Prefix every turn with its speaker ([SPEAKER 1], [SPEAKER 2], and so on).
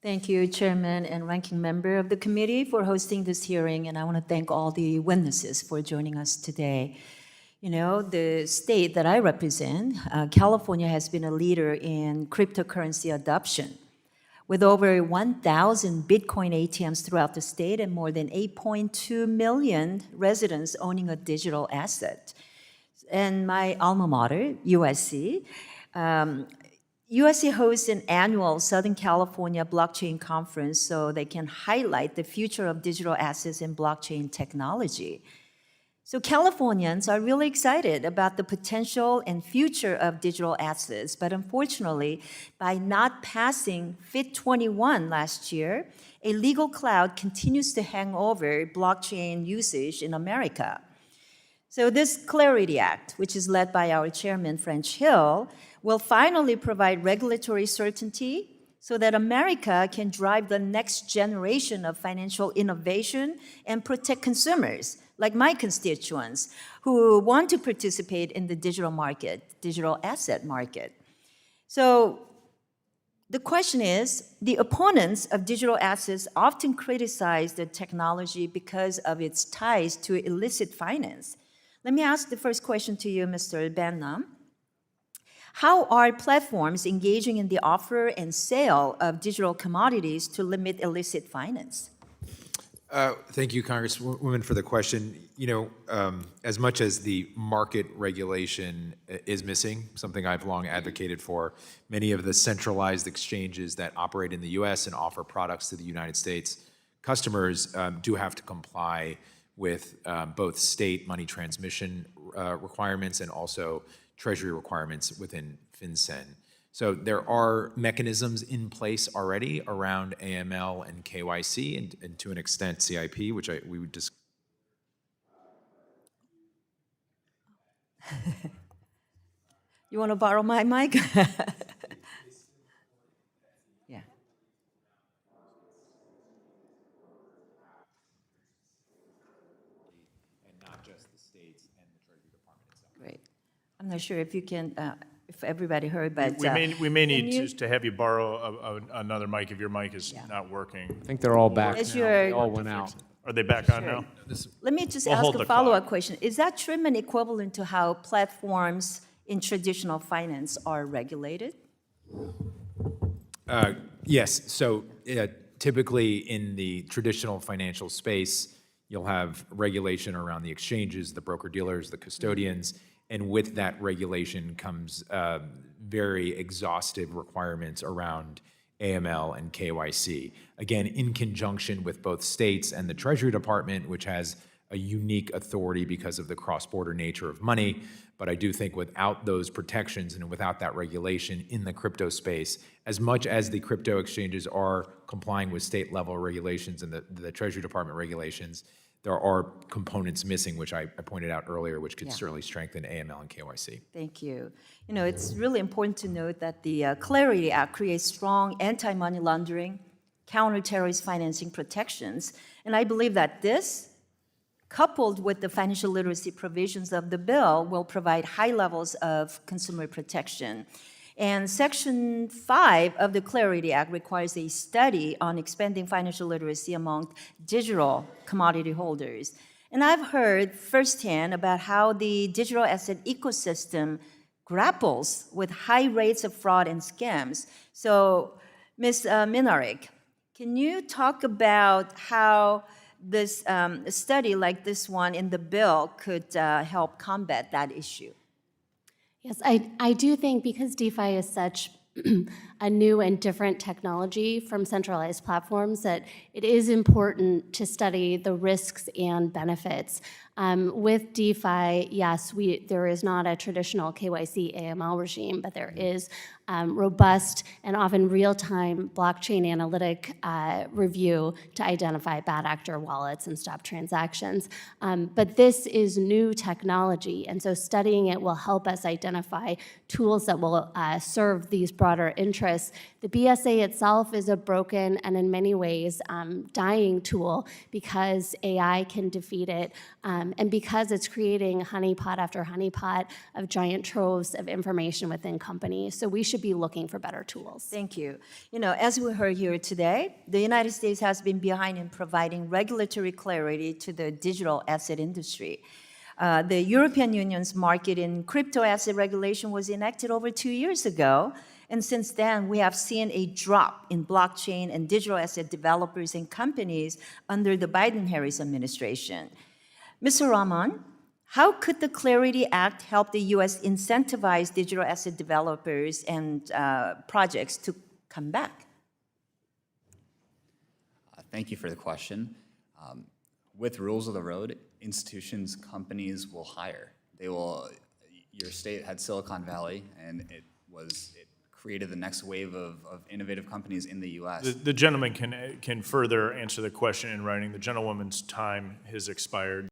[SPEAKER 1] Thank you, Chairman and Ranking Member of the committee, for hosting this hearing, and I want to thank all the witnesses for joining us today. You know, the state that I represent, California, has been a leader in cryptocurrency adoption, with over 1,000 Bitcoin ATMs throughout the state and more than 8.2 million residents owning a digital asset. And my alma mater, USC, USC hosts an annual Southern California Blockchain Conference so they can highlight the future of digital assets and blockchain technology. So Californians are really excited about the potential and future of digital assets, but unfortunately, by not passing FIT 21 last year, a legal cloud continues to hang over blockchain usage in America. So this Clarity Act, which is led by our chairman, French Hill, will finally provide regulatory certainty so that America can drive the next generation of financial innovation and protect consumers, like my constituents, who want to participate in the digital market, digital asset market. So the question is, the opponents of digital assets often criticize the technology because of its ties to illicit finance. Let me ask the first question to you, Mr. Bannum. How are platforms engaging in the offer and sale of digital commodities to limit illicit finance?
[SPEAKER 2] Thank you, Congresswoman, for the question. You know, as much as the market regulation is missing, something I've long advocated for, many of the centralized exchanges that operate in the U.S. and offer products to the United States customers do have to comply with both state money transmission requirements and also Treasury requirements within FinCEN. So there are mechanisms in place already around AML and KYC and to an extent CIP, which we would just.
[SPEAKER 1] You want to borrow my mic? Yeah.
[SPEAKER 2] And not just the states and the Treasury Department itself.
[SPEAKER 1] Great. I'm not sure if you can, if everybody heard, but
[SPEAKER 3] we may need to have you borrow another mic if your mic is not working.
[SPEAKER 4] I think they're all back
[SPEAKER 1] As
[SPEAKER 4] now.
[SPEAKER 1] you're-
[SPEAKER 4] They all went out.
[SPEAKER 3] Are they back on now?
[SPEAKER 1] let me just
[SPEAKER 3] We'll
[SPEAKER 1] ask
[SPEAKER 3] hold
[SPEAKER 1] a
[SPEAKER 3] the
[SPEAKER 1] follow-up
[SPEAKER 3] clock.
[SPEAKER 1] question. Is that treatment equivalent to how platforms in traditional finance are regulated?
[SPEAKER 2] Yes. So typically in the traditional financial space, you'll have regulation around the exchanges, the broker-dealers, the custodians, and with that regulation comes very exhaustive requirements around AML and KYC. Again, in conjunction with both states and the Treasury Department, which has a unique authority because of the cross-border nature of money. But I do think without those protections and without that regulation in the crypto space, as much as the crypto exchanges are complying with state-level regulations and the Treasury Department regulations, there are components missing, which I pointed out earlier, which could certainly strengthen AML and KYC.
[SPEAKER 1] Thank you. You know, it's really important to note that the Clarity Act creates strong anti-money laundering, counter-terrorist financing protections, and I believe that this, coupled with the financial literacy provisions of the bill, will provide high levels of consumer protection. And Section 5 of the Clarity Act requires a study on expanding financial literacy among digital commodity holders. And I've heard firsthand about how the digital asset ecosystem grapples with high rates of fraud and scams. So, Ms. Minarik, can you talk about how this study like this one in the bill could help combat that issue?
[SPEAKER 5] Yes, I do think because DeFi is such a new and different technology from centralized platforms that it is important to study the risks and benefits. With DeFi, yes, there is not a traditional KYC AML regime, but there is robust and often real-time blockchain analytic review to identify bad actor wallets and stop transactions. But this is new technology, and so studying it will help us identify tools that will serve these broader interests. The BSA itself is a broken and in many ways dying tool because AI can defeat it And because it's creating honeypot after honeypot of giant troves of information within companies. So we should be looking for better tools.
[SPEAKER 1] Thank you. You know, as we heard here today, the United States has been behind in providing regulatory clarity to the digital asset industry. The European Union's market in crypto asset regulation was enacted over 2 years ago, and since then, we have seen a drop in blockchain and digital asset developers and companies under the Biden-Harris administration. Mr. Rahman, how could the Clarity Act help the U.S. incentivize digital asset developers and projects to come back?
[SPEAKER 4] Thank you for the question. With rules of the road, institutions, companies will hire. They will. Your state had Silicon Valley, and it created the next wave of innovative companies in the U.S.
[SPEAKER 3] The gentleman can further answer the question in writing. The gentlewoman's time has expired.